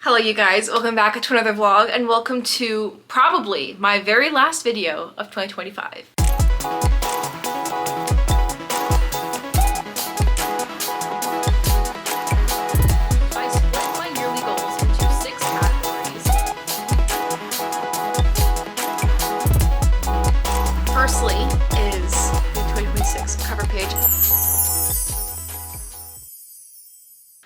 Hello you guys, welcome back to another vlog and welcome to probably my very last video of 2025. I split my yearly goals into 6 categories. Firstly is the 2026 cover page.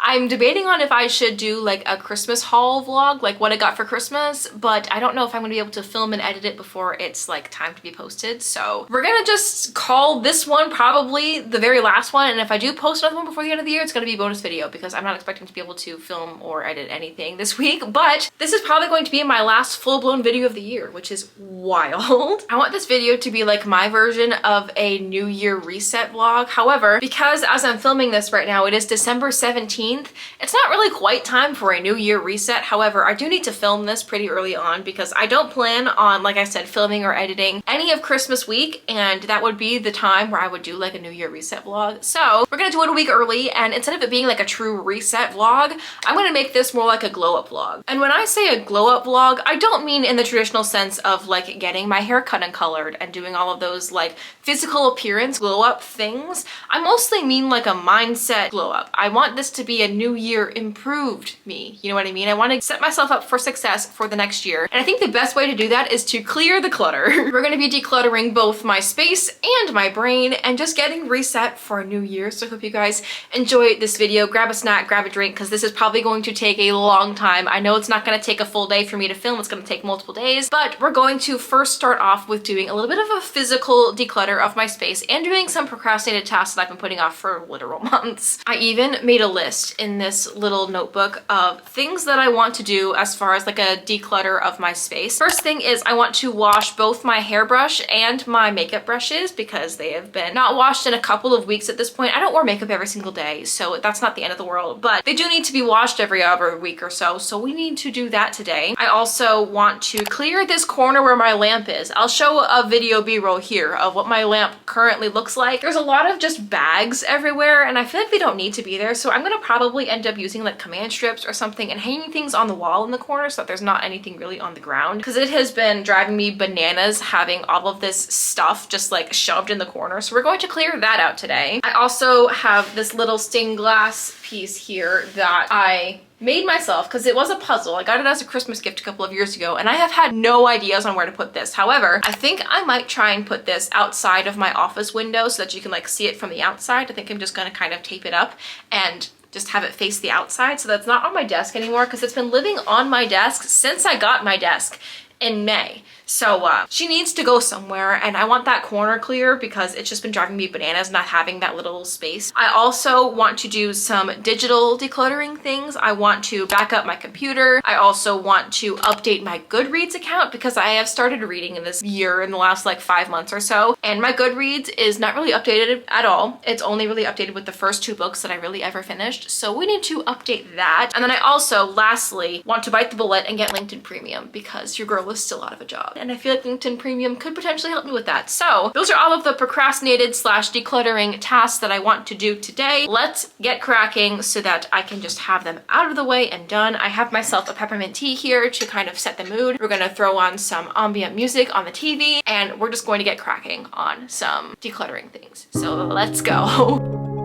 I'm debating on if I should do like a Christmas haul vlog, like what I got for Christmas, but I don't know if I'm gonna be able to film and edit it before it's like time to be posted. So we're gonna just call this one probably the very last one. And if I do post another one before the end of the year, it's gonna be a bonus video because I'm not expecting to be able to film or edit anything this week. But this is probably going to be my last full-blown video of the year, which is wild. I want this video to be like my version of a New Year reset vlog. However, because as I'm filming this right now, it is December 17th. It's not really quite time for a New Year reset. However, I do need to film this pretty early on because I don't plan on, like I said, filming or editing any of Christmas week, and that would be the time where I would do like a New Year reset vlog. So we're gonna do it a week early, and instead of it being like a true reset vlog, I'm gonna make this more like a glow up vlog. And when I say a glow up vlog, I don't mean in the traditional sense of like getting my hair cut and colored and doing all of those like physical appearance glow up things. I mostly mean like a mindset glow up. I want this to be a new year improved me. You know what I mean? I want to set myself up for success for the next year. And I think the best way to do that is to clear the clutter. We're going to be decluttering both my space and my brain and just getting reset for a new year. So I hope you guys enjoy this video. Grab a snack, grab a drink, because this is probably going to take a long time. I know it's not going to take a full day for me to film. It's going to take multiple days, but we're going to first start off with doing a little bit of a physical declutter of my space and doing some procrastinated tasks that I've been putting off for literal months. I even made a list in this little notebook of things that I want to do as far as like a declutter of my space. First thing is I want to wash both my hairbrush and my makeup brushes because they have been not washed in a couple of weeks at this point. I don't wear makeup every single day, so that's not the end of the world, but they do need to be washed every other week or so, so we need to do that today. I also want to clear this corner where my lamp is. I'll show a video B-roll here of what my lamp currently looks like. There's a lot of just bags everywhere and I feel like they don't need to be there, so I'm gonna probably end up using like command strips or something and hanging things on the wall in the corner so that there's not anything really on the ground, because it has been driving me bananas having all of this stuff just like shoved in the corner. So we're going to clear that out today. I also have this little stained glass piece here that I made myself because it was a puzzle. I got it as a Christmas gift a couple of years ago and I have had no ideas on where to put this. However, I think I might try and put this outside of my office window so that you can like see it from the outside. I think I'm just gonna kind of tape it up and just have it face the outside so that's not on my desk anymore, because it's been living on my desk since I got my desk in May. So she needs to go somewhere and I want that corner clear because it's just been driving me bananas not having that little space. I also want to do some digital decluttering things. I want to back up my computer. I also want to update my Goodreads account because I have started reading in this year in the last like 5 months or so, and my Goodreads is not really updated at all. It's only really updated with the first 2 books that I really ever finished, so we need to update that. And then I also lastly want to bite the bullet and get LinkedIn Premium because your girl is still out of a job. And I feel like LinkedIn Premium could potentially help me with that. So those are all of the procrastinated slash decluttering tasks that I want to do today. Let's get cracking so that I can just have them out of the way and done. I have myself a peppermint tea here to kind of set the mood. We're gonna throw on some ambient music on the TV and we're just going to get cracking on some decluttering things. So let's go.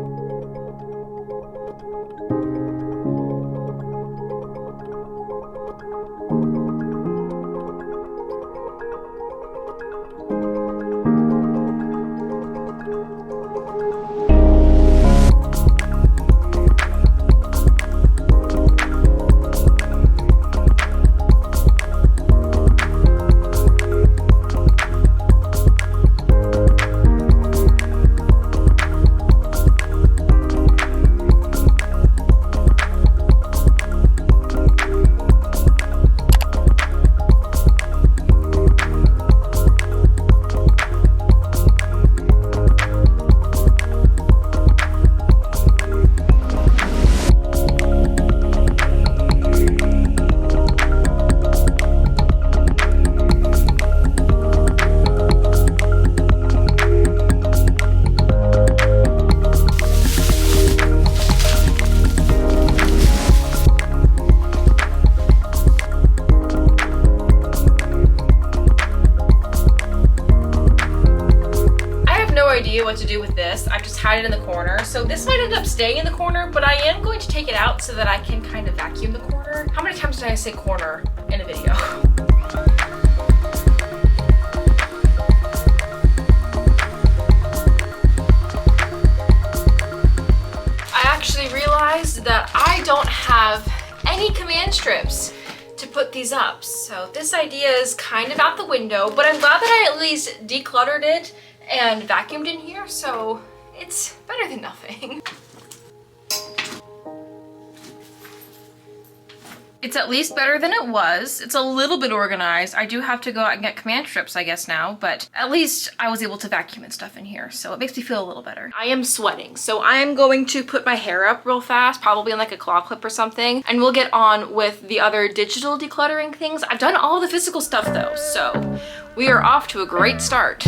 to do with this. I just hide it in the corner. So this might end up staying in the corner, but I am going to take it out so that I can kind of vacuum the corner. How many times did I say corner in a video? I actually realized that I don't have any command strips to put these up. So this idea is kind of out the window, but I'm glad that I at least decluttered it and vacuumed in here, so it's better than nothing. It's at least better than it was. It's a little bit organized. I do have to go out and get command strips, I guess now, but at least I was able to vacuum and stuff in here, so it makes me feel a little better. I am sweating, so I am going to put my hair up real fast, probably in like a claw clip or something, and we'll get on with the other digital decluttering things. I've done all the physical stuff though, so we are off to a great start.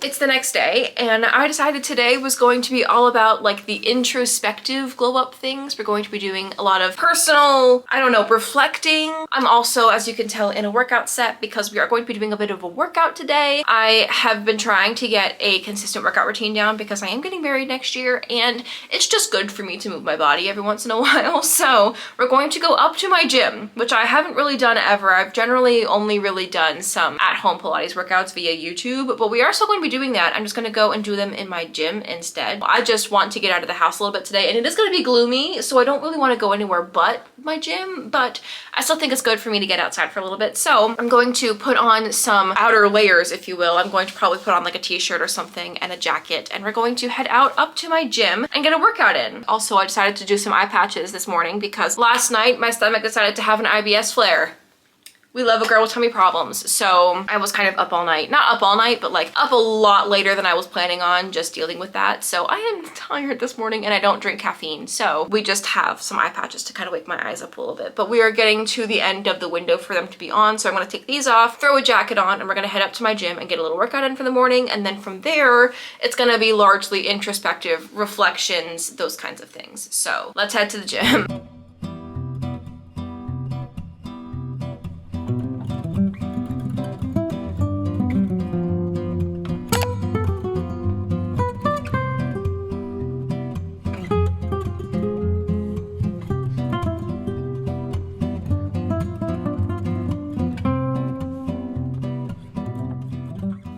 It's the next day, and I decided today was going to be all about like the introspective glow up things. We're going to be doing a lot of personal, I don't know, reflecting. I'm also, as you can tell, in a workout set because we are going to be doing a bit of a workout today. I have been trying to get a consistent workout routine down because I am getting married next year, and it's just good for me to move my body every once in a while. So we're going to go up to my gym, which I haven't really done ever. I've generally only really done some at-home Pilates workouts via YouTube, but we are still going to be doing that. I'm just gonna go and do them in my gym instead. I just want to get out of the house a little bit today, and it is gonna be gloomy, so I don't really want to go anywhere but my gym, but I still think it's good for me to get outside for a little bit. So I'm going to put on some outer layers, if you will. I'm going to probably put on like a t-shirt or something and a jacket, and we're going to head out up to my gym and get a workout in. Also, I decided to do some eye patches this morning because last night my stomach decided to have an IBS flare. We love a girl with tummy problems. So I was kind of up all night. Not up all night, but like up a lot later than I was planning on, just dealing with that. So I am tired this morning, and I don't drink caffeine. So we just have some eye patches to kind of wake my eyes up a little bit. But we are getting to the end of the window for them to be on. So I'm gonna take these off, throw a jacket on, and we're gonna head up to my gym and get a little workout in for the morning. And then from there, it's gonna be largely introspective reflections, those kinds of things. So let's head to the gym.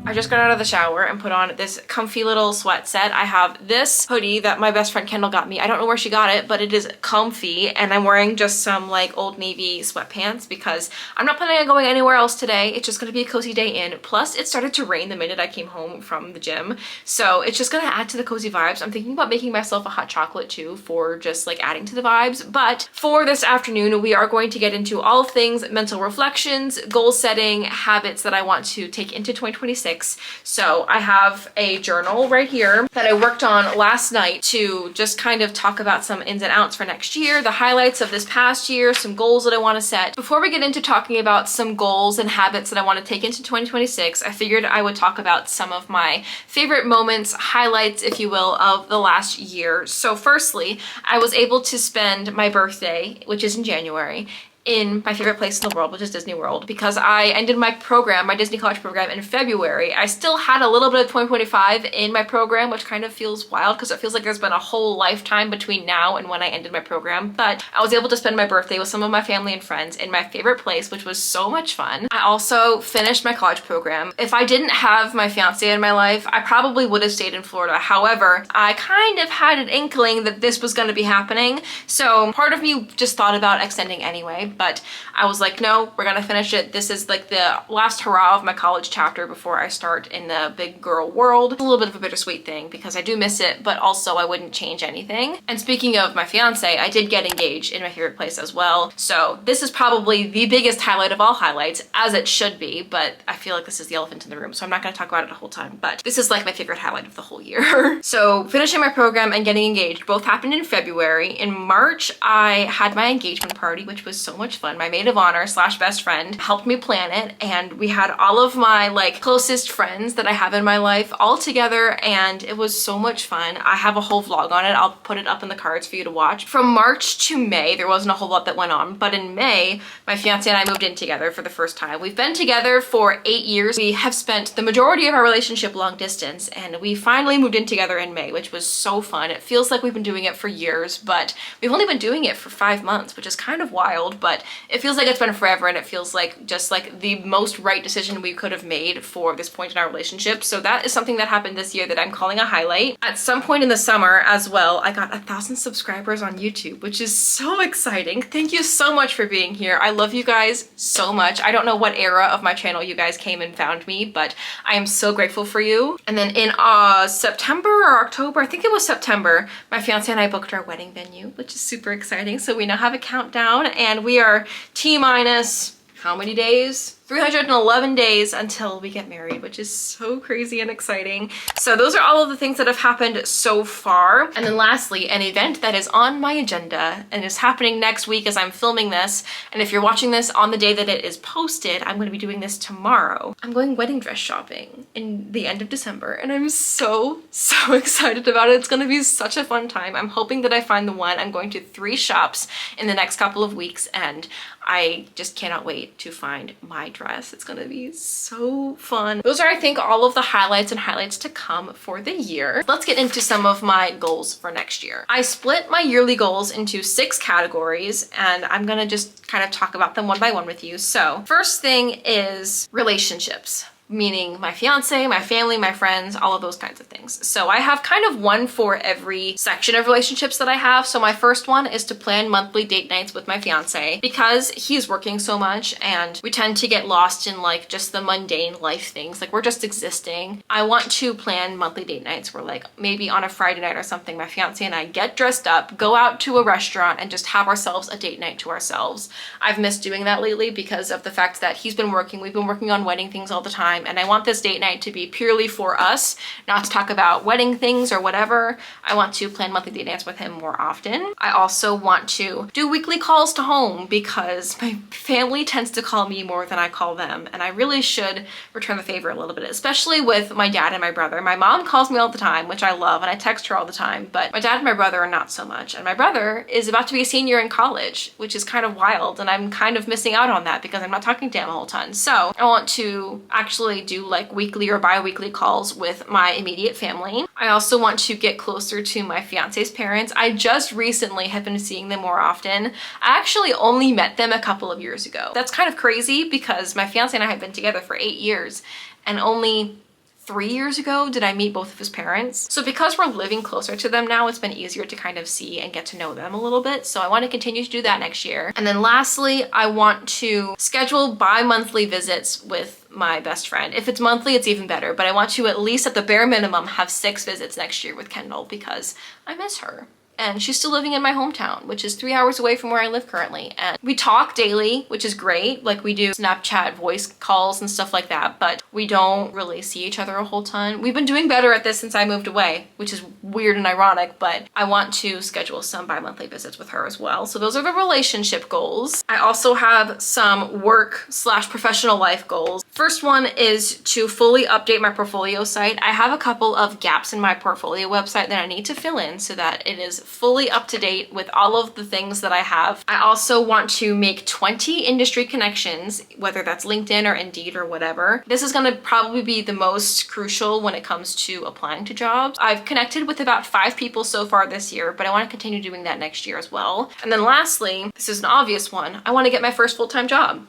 I just got out of the shower and put on this comfy little sweat set. I have this hoodie that my best friend Kendall got me. I don't know where she got it, but it is comfy, and I'm wearing just some like Old Navy sweatpants because I'm not planning on going anywhere else today. It's just gonna be a cozy day in. Plus, it started to rain the minute I came home from the gym, so it's just gonna add to the cozy vibes. I'm thinking about making myself a hot chocolate too for just like adding to the vibes. But for this afternoon, we are going to get into all things mental reflections, goal setting, habits that I want to take into 2026. So I have a journal right here that I worked on last night to just kind of talk about some ins and outs for next year, the highlights of this past year, some goals that I want to set. Before we get into talking about some goals and habits that I want to take into 2026, I figured I would talk about some of my favorite moments, highlights, if you will, of the last year. So firstly, I was able to spend my birthday, which is in January, in my favorite place in the world, which is Disney World, because I ended my program, my Disney College program, in February. I still had a little bit of 2025 in my program, which kind of feels wild because it feels like there's been a whole lifetime between now and when I ended my program. But I was able to spend my birthday with some of my family and friends in my favorite place, which was so much fun. I also finished my college program. If I didn't have my fiance in my life, I probably would have stayed in Florida. However, I kind of had an inkling that this was going to be happening, so part of me just thought about extending anyway. but I was like, no, we're gonna finish it. This is like the last hurrah of my college chapter before I start in the big girl world. It's a little bit of a bittersweet thing because I do miss it, but also I wouldn't change anything. And speaking of my fiance, I did get engaged in my favorite place as well. So this is probably the biggest highlight of all highlights, as it should be, but I feel like this is the elephant in the room, so I'm not gonna talk about it the whole time, but this is like my favorite highlight of the whole year. So finishing my program and getting engaged both happened in February. In March, I had my engagement party, which was so much fun. My maid of honor slash best friend helped me plan it, and we had all of my like closest friends that I have in my life all together, and it was so much fun. I have a whole vlog on it. I'll put it up in the cards for you to watch. From March to May, there wasn't a whole lot that went on, but in May, my fiance and I moved in together for the first time. We've been together for 8 years. We have spent the majority of our relationship long distance, and we finally moved in together in May, which was so fun. It feels like we've been doing it for years, but we've only been doing it for 5 months, which is kind of wild, but it feels like it's been forever, and it feels like just like the most right decision we could have made for this point in our relationship. So that is something that happened this year that I'm calling a highlight. At some point in the summer as well, I got 1,000 subscribers on YouTube, which is so exciting. Thank you so much for being here. I love you guys so much. I don't know what era of my channel you guys came and found me, but I am so grateful for you. And then in September or October, I think it was September, my fiance and I booked our wedding venue, which is super exciting. So we now have a countdown, and we are T-minus how many days? 311 days until we get married, which is so crazy and exciting. So those are all of the things that have happened so far. And then lastly, an event that is on my agenda and is happening next week as I'm filming this. And if you're watching this on the day that it is posted, I'm going to be doing this tomorrow. I'm going wedding dress shopping in the end of December, and I'm so excited about it. It's going to be such a fun time. I'm hoping that I find the one. I'm going to 3 shops in the next couple of weeks, and I just cannot wait to find my dress. It's gonna be so fun. Those are, I think, all of the highlights to come for the year. Let's get into some of my goals for next year. I split my yearly goals into 6 categories, and I'm gonna just kind of talk about them one by one with you. So first thing is relationships, meaning my fiance, my family, my friends, all of those kinds of things. So I have kind of one for every section of relationships that I have. So my first one is to plan monthly date nights with my fiance, because he's working so much and we tend to get lost in like just the mundane life things. Like we're just existing. I want to plan monthly date nights where like maybe on a Friday night or something, my fiance and I get dressed up, go out to a restaurant, and just have ourselves a date night to ourselves. I've missed doing that lately because of the fact that he's been working. We've been working on wedding things all the time, and I want this date night to be purely for us, not to talk about wedding things or whatever. I want to plan monthly date nights with him more often. I also want to do weekly calls to home because my family tends to call me more than I call them, and I really should return the favor a little bit, especially with my dad and my brother. My mom calls me all the time, which I love, and I text her all the time, but my dad and my brother are not so much. And my brother is about to be a senior in college, which is kind of wild, and I'm kind of missing out on that because I'm not talking to him a whole ton. So I want to actually do like weekly or bi-weekly calls with my immediate family. I also want to get closer to my fiance's parents. I just recently have been seeing them more often. I actually only met them a couple of years ago. That's kind of crazy because my fiance and I have been together for 8 years, and only 3 years ago did I meet both of his parents. So because we're living closer to them now, it's been easier to kind of see and get to know them a little bit. So I want to continue to do that next year. And then lastly, I want to schedule bi-monthly visits with my best friend. If it's monthly, it's even better, but I want to at least at the bare minimum have 6 visits next year with Kendall because I miss her. And she's still living in my hometown, which is 3 hours away from where I live currently. And we talk daily, which is great. Like we do Snapchat voice calls and stuff like that, but we don't really see each other a whole ton. We've been doing better at this since I moved away, which is weird and ironic, but I want to schedule some bi-monthly visits with her as well. So those are the relationship goals. I also have some work/professional life goals. First one is to fully update my portfolio site. I have a couple of gaps in my portfolio website that I need to fill in so that it is fully up to date with all of the things that I have. I also want to make 20 industry connections, whether that's LinkedIn or Indeed or whatever. This is gonna probably be the most crucial when it comes to applying to jobs. I've connected with about 5 people so far this year, but I want to continue doing that next year as well. And then lastly, this is an obvious one, I want to get my first full-time job.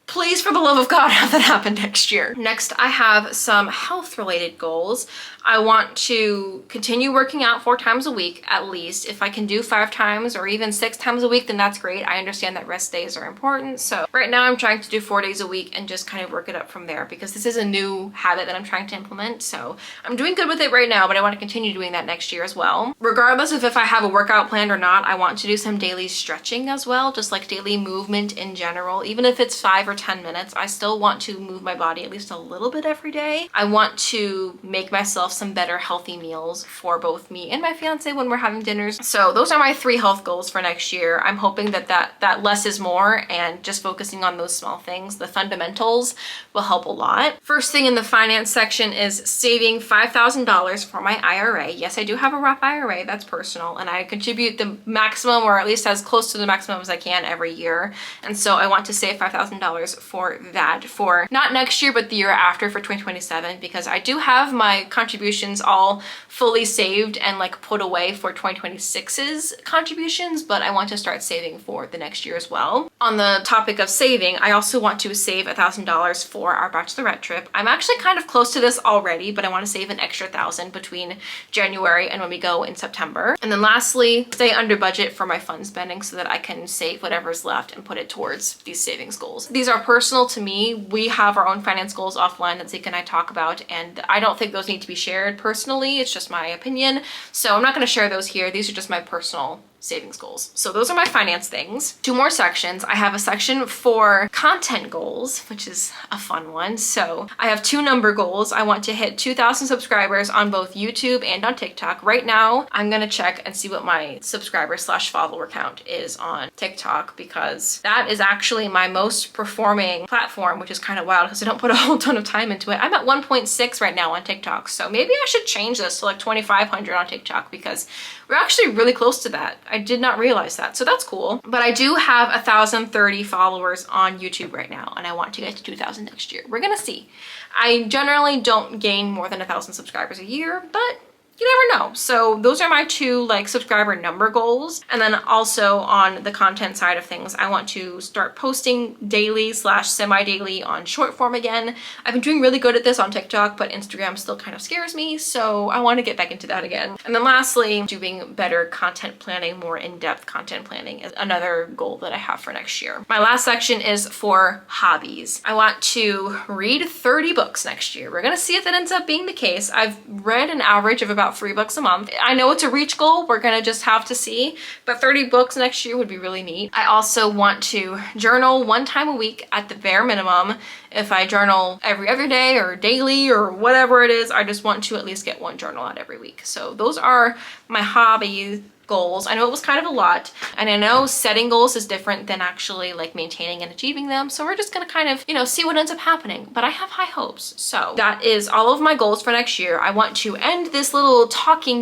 Please, for the love of God, have that happen next year. Next, I have some health-related goals. I want to continue working out 4 times a week at least. If I can do 5 times or even 6 times a week, then that's great. I understand that rest days are important. So right now I'm trying to do 4 days a week and just kind of work it up from there because this is a new habit that I'm trying to implement. So I'm doing good with it right now, but I want to continue doing that next year as well. Regardless of if I have a workout planned or not, I want to do some daily stretching as well, just like daily movement in general. Even if it's 5 or 10 minutes, I still want to move my body at least a little bit every day. I want to make myself some better healthy meals for both me and my fiance when we're having dinners. So those are my 3 health goals for next year. I'm hoping that less is more, and just focusing on those small things, the fundamentals, will help a lot. First thing in the finance section is saving $5,000 for my IRA. Yes, I do have a Roth IRA, that's personal, and I contribute the maximum, or at least as close to the maximum as I can every year. And so I want to save $5,000 for that, for not next year, but the year after, for 2027, because I do have my contributions all fully saved and like put away for 2026's contributions, but I want to start saving for the next year as well. On the topic of saving, I also want to save $1,000 for our bachelorette trip. I'm actually kind of close to this already, but I want to save an extra $1,000 between January and when we go in September. And then lastly, stay under budget for my fund spending so that I can save whatever's left and put it towards these savings goals. These are personal to me. We have our own finance goals offline that Zeke and I talk about, and I don't think those need to be shared personally. It's just my opinion. So I'm not going to share those here. These are just my personal savings goals. So those are my finance things. 2 more sections. I have a section for content goals, which is a fun one. So I have 2 number goals. I want to hit 2,000 subscribers on both YouTube and on TikTok. Right now, I'm gonna check and see what my subscriber/follower count is on TikTok, because that is actually my most performing platform, which is kind of wild because I don't put a whole ton of time into it. I'm at 1.6 right now on TikTok. So maybe I should change this to like 2,500 on TikTok, because we're actually really close to that. I did not realize that, so that's cool. But I do have 1,030 followers on YouTube right now, and I want to get to 2,000 next year. We're gonna see. I generally don't gain more than 1,000 subscribers a year, but you never know. So those are my 2 like subscriber number goals. And then also on the content side of things, I want to start posting daily / semi-daily on short form again. I've been doing really good at this on TikTok, but Instagram still kind of scares me. So I want to get back into that again. And then lastly, doing better content planning, more in-depth content planning is another goal that I have for next year. My last section is for hobbies. I want to read 30 books next year. We're gonna see if that ends up being the case. I've read an average of about 3 books a month. I know it's a reach goal, we're gonna just have to see, but 30 books next year would be really neat. I also want to journal 1 time a week at the bare minimum. If I journal every other day or daily or whatever it is, I just want to at least get 1 journal out every week. So those are my hobbies goals. I know it was kind of a lot, and I know setting goals is different than actually like maintaining and achieving them. So we're just gonna kind of, see what ends up happening, but I have high hopes. So that is all of my goals for next year. I want to end this little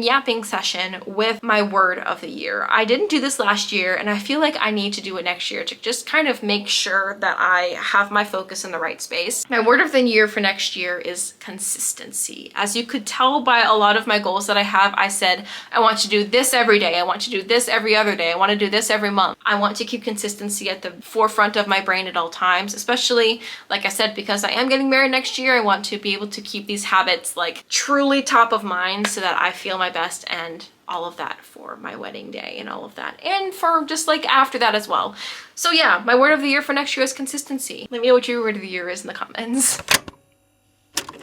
yapping session with my word of the year. I didn't do this last year, and I feel like I need to do it next year to just kind of make sure that I have my focus in the right space. My word of the year for next year is consistency. As you could tell by a lot of my goals that I have, I said I want to do this every day. I want to do this every other day. I want to do this every month. I want to keep consistency at the forefront of my brain at all times, especially, like I said, because I am getting married next year. I want to be able to keep these habits like truly top of mind so that I feel my best, and all of that for my wedding day and all of that, and for just like after that as well. So yeah, my word of the year for next year is consistency. Let me know what your word of the year is in the comments.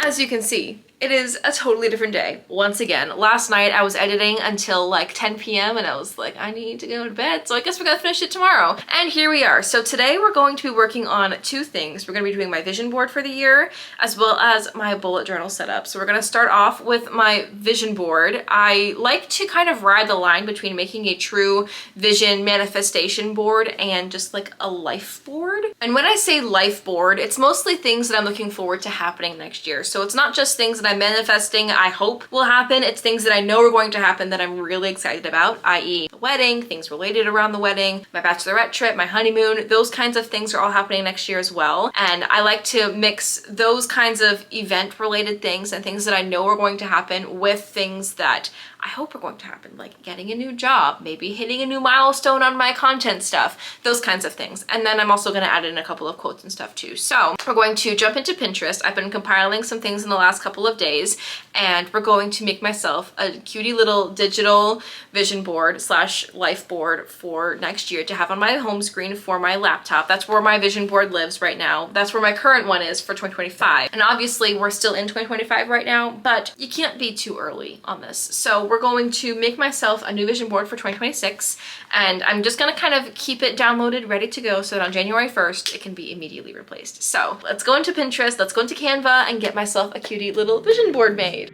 As you can see, it is a totally different day. Once again, last night I was editing until like 10 p.m. and I was like, I need to go to bed, so I guess we're gonna finish it tomorrow. And here we are. So today we're going to be working on 2 things. We're gonna be doing my vision board for the year, as well as my bullet journal setup. So we're gonna start off with my vision board. I like to kind of ride the line between making a true vision manifestation board and just like a life board. And when I say life board, it's mostly things that I'm looking forward to happening next year. So it's not just things that I'm manifesting, I hope will happen. It's things that I know are going to happen that I'm really excited about, i.e. the wedding, things related around the wedding, my bachelorette trip, my honeymoon. Those kinds of things are all happening next year as well. And I like to mix those kinds of event related things and things that I know are going to happen with things that I hope are going to happen, like getting a new job, maybe hitting a new milestone on my content stuff, those kinds of things. And then I'm also going to add in a couple of quotes and stuff too. So we're going to jump into Pinterest. I've been compiling some things in the last couple of days, and we're going to make myself a cutie little digital vision board slash life board for next year to have on my home screen for my laptop. That's where my vision board lives right now. That's where my current one is for 2025. And obviously we're still in 2025 right now, but you can't be too early on this. So we're going to make myself a new vision board for 2026, and I'm just gonna kind of keep it downloaded, ready to go, so that on January 1st, it can be immediately replaced. So let's go into Pinterest, let's go into Canva and get myself a cutie little vision board made.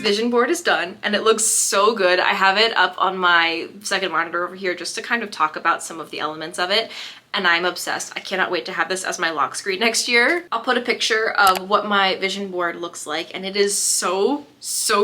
Vision board is done and it looks so good. I have it up on my second monitor over here just to kind of talk about some of the elements of it, and I'm obsessed. I cannot wait to have this as my lock screen next year. I'll put a picture of what my vision board looks like, and it is so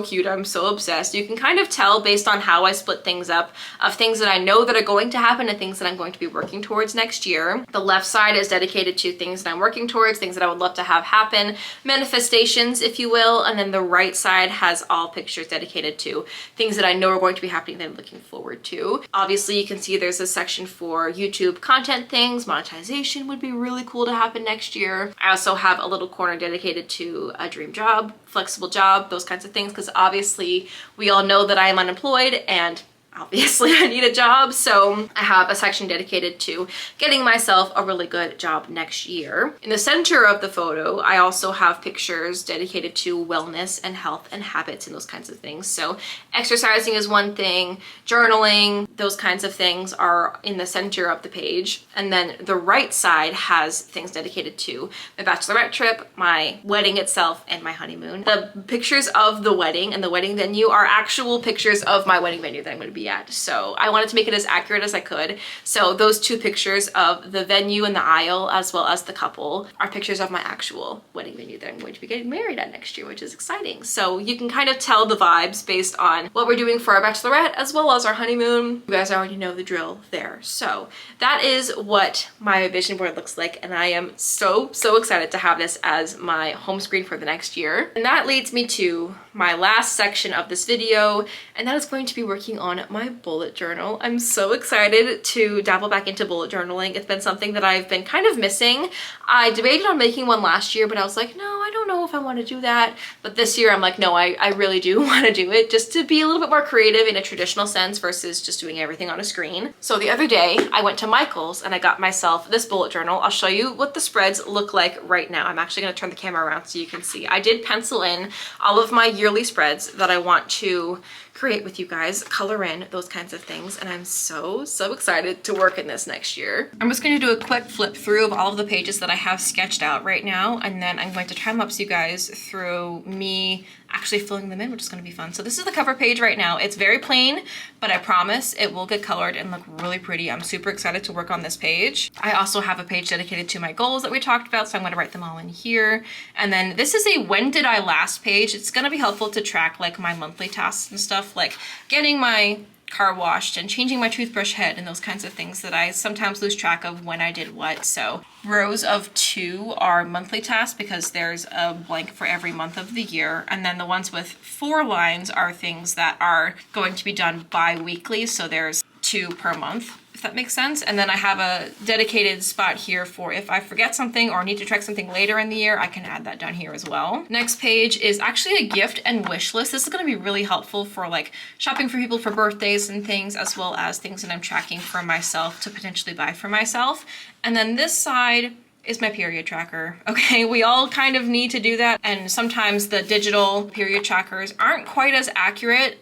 cute. I'm so obsessed. You can kind of tell based on how I split things up of things that I know that are going to happen and things that I'm going to be working towards next year. The left side is dedicated to things that I'm working towards, things that I would love to have happen, manifestations, if you will, and then the right side has all pictures dedicated to things that I know are going to be happening that I'm looking forward to. Obviously, you can see there's a section for YouTube content things. Monetization would be really cool to happen next year. I also have a little corner dedicated to a dream job, flexible job, those kinds of things, because obviously we all know that I am unemployed and obviously I need a job, so I have a section dedicated to getting myself a really good job next year. In the center of the photo, I also have pictures dedicated to wellness and health and habits and those kinds of things. So exercising is one thing, journaling, those kinds of things are in the center of the page. And then the right side has things dedicated to my bachelorette trip, my wedding itself, and my honeymoon. The pictures of the wedding and the wedding venue are actual pictures of my wedding venue that I'm going to be at. So I wanted to make it as accurate as I could. So those two pictures of the venue and the aisle, as well as the couple, are pictures of my actual wedding venue that I'm going to be getting married at next year, which is exciting. So you can kind of tell the vibes based on what we're doing for our bachelorette as well as our honeymoon. You guys already know the drill there. So that is what my vision board looks like, and I am so excited to have this as my home screen for the next year. And that leads me to my last section of this video, and that is going to be working on my bullet journal. I'm so excited to dabble back into bullet journaling. It's been something that I've been kind of missing. I debated on making one last year, but I was like, no, I don't know if I want to do that. But this year I'm like, no, I really do want to do it, just to be a little bit more creative in a traditional sense versus just doing everything on a screen. So the other day I went to Michael's and I got myself this bullet journal. I'll show you what the spreads look like right now. I'm actually going to turn the camera around so you can see. I did pencil in all of my yearly spreads that I want to create with you guys, color in, those kinds of things, and I'm so excited to work in this next year. I'm just going to do a quick flip through of all of the pages that I have sketched out right now, and then I'm going to time lapse you guys through me actually filling them in, which is going to be fun. So this is the cover page right now. It's very plain, but I promise it will get colored and look really pretty. I'm super excited to work on this page. I also have a page dedicated to my goals that we talked about, so I'm going to write them all in here. And then this is a when did I last page. It's going to be helpful to track like my monthly tasks and stuff, like getting my car washed and changing my toothbrush head and those kinds of things that I sometimes lose track of when I did what. So rows of 2 are monthly tasks because there's a blank for every month of the year, and then the ones with 4 lines are things that are going to be done bi-weekly, so there's 2 per month, if that makes sense. And then I have a dedicated spot here for if I forget something or need to track something later in the year, I can add that down here as well. Next page is actually a gift and wish list. This is going to be really helpful for like shopping for people for birthdays and things, as well as things that I'm tracking for myself to potentially buy for myself. And then this side is my period tracker. Okay, we all kind of need to do that, and sometimes the digital period trackers aren't quite as accurate.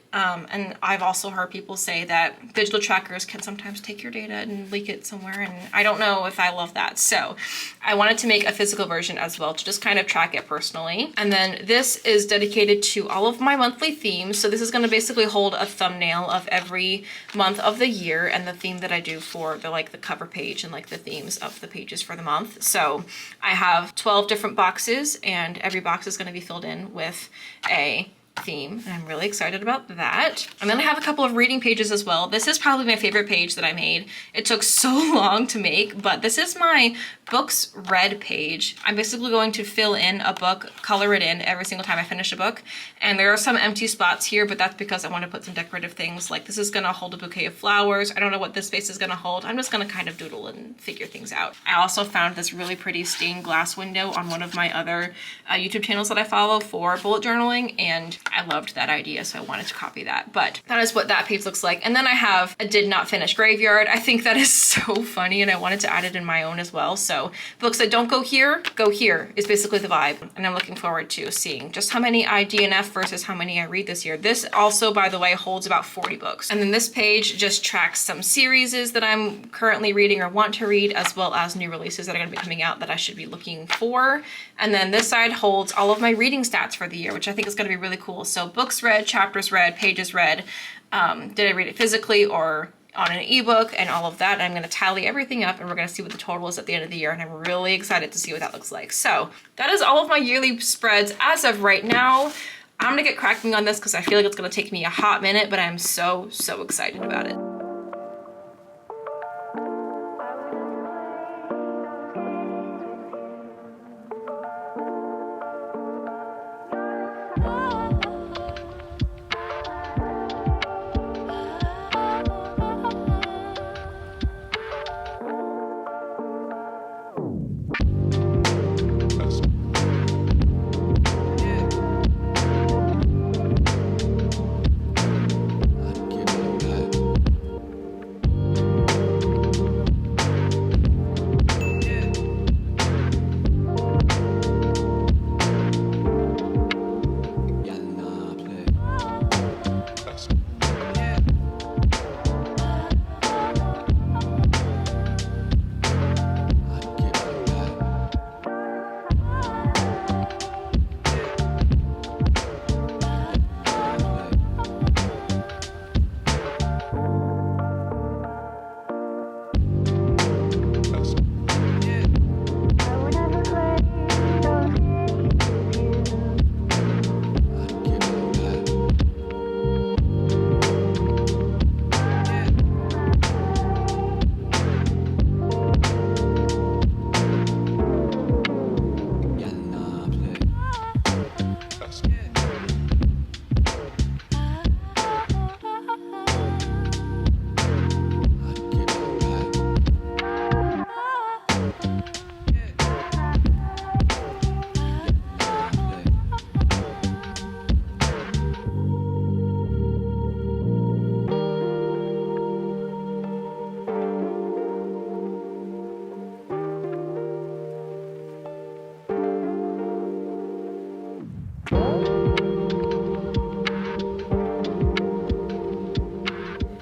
And I've also heard people say that digital trackers can sometimes take your data and leak it somewhere, and I don't know if I love that. So I wanted to make a physical version as well to just kind of track it personally. And then this is dedicated to all of my monthly themes. So this is going to basically hold a thumbnail of every month of the year and the theme that I do for the the cover page and like the themes of the pages for the month. So I have 12 different boxes, and every box is going to be filled in with a theme, and I'm really excited about that. And then I have a couple of reading pages as well. This is probably my favorite page that I made. It took so long to make, but this is my books read page. I'm basically going to fill in a book, color it in every single time I finish a book. And there are some empty spots here, but that's because I want to put some decorative things. Like this is gonna hold a bouquet of flowers. I don't know what this space is gonna hold. I'm just gonna kind of doodle and figure things out. I also found this really pretty stained glass window on one of my other YouTube channels that I follow for bullet journaling, and I loved that idea, so I wanted to copy that. But that is what that page looks like. And then I have a did not finish graveyard. I think that is so funny, and I wanted to add it in my own as well. So books that don't go here is basically the vibe. And I'm looking forward to seeing just how many I DNF versus how many I read this year. This also, by the way, holds about 40 books. And then this page just tracks some series that I'm currently reading or want to read, as well as new releases that are gonna be coming out that I should be looking for. And then this side holds all of my reading stats for the year, which I think is gonna be really cool. So books read, chapters read, pages read, did I read it physically or on an ebook, and all of that. And I'm gonna tally everything up, and we're gonna see what the total is at the end of the year, and I'm really excited to see what that looks like. So that is all of my yearly spreads as of right now. I'm gonna get cracking on this because I feel like it's gonna take me a hot minute, but I'm so excited about it.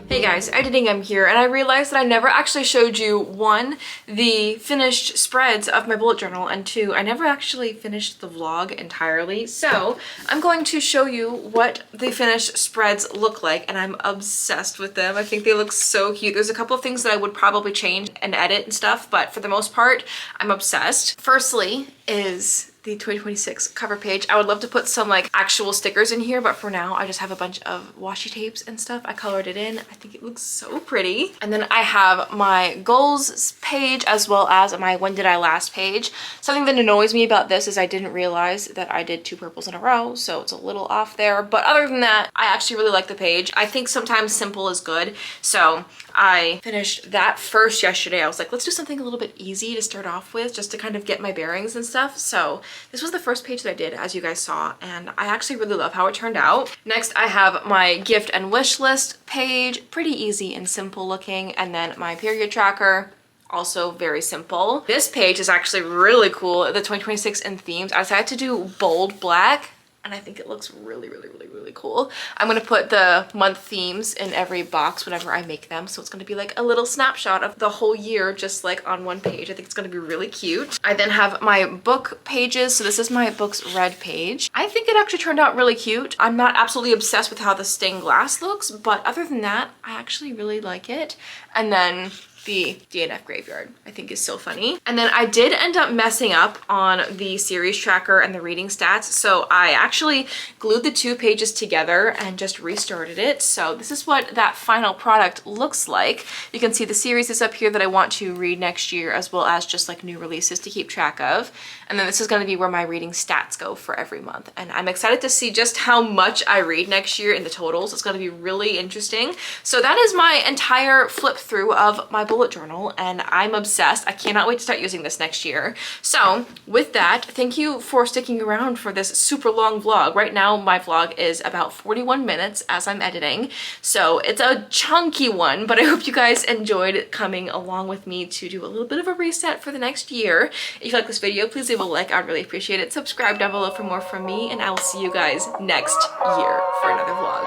Hey guys, editing I'm here, and I realized that I never actually showed you, one, the finished spreads of my bullet journal, and two, I never actually finished the vlog entirely. So I'm going to show you what the finished spreads look like, and I'm obsessed with them. I think they look so cute. There's a couple of things that I would probably change and edit and stuff, but for the most part, I'm obsessed. Firstly is the 2026 cover page. I would love to put some like actual stickers in here, but for now I just have a bunch of washi tapes and stuff. I colored it in. I think it looks so pretty. And then I have my goals page as well as my when did I last page. Something that annoys me about this is I didn't realize that I did 2 purples in a row, so it's a little off there. But other than that, I actually really like the page. I think sometimes simple is good. So I finished that first yesterday. I was like, let's do something a little bit easy to start off with, just to kind of get my bearings and stuff. So this was the first page that I did, as you guys saw, and I actually really love how it turned out. Next, I have my gift and wish list page, pretty easy and simple looking, and then my period tracker, also very simple. This page is actually really cool, the 2026 in themes. I decided to do bold black, and I think it looks really, really, really, really cool. I'm gonna put the month themes in every box whenever I make them. So it's gonna be like a little snapshot of the whole year, just like on one page. I think it's gonna be really cute. I then have my book pages. So this is my books read page. I think it actually turned out really cute. I'm not absolutely obsessed with how the stained glass looks, but other than that, I actually really like it. And then the DNF graveyard, I think is so funny. And then I did end up messing up on the series tracker and the reading stats. So I actually glued the 2 pages together and just restarted it. So this is what that final product looks like. You can see the series is up here that I want to read next year, as well as just like new releases to keep track of. And then this is gonna be where my reading stats go for every month. And I'm excited to see just how much I read next year in the totals. It's gonna be really interesting. So that is my entire flip through of my bullet journal, and I'm obsessed. I cannot wait to start using this next year. So with that, thank you for sticking around for this super long vlog. Right now my vlog is about 41 minutes as I'm editing, so it's a chunky one, but I hope you guys enjoyed coming along with me to do a little bit of a reset for the next year. If you like this video, please leave a like. I'd really appreciate it. Subscribe down below for more from me, and I will see you guys next year for another vlog.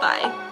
Bye.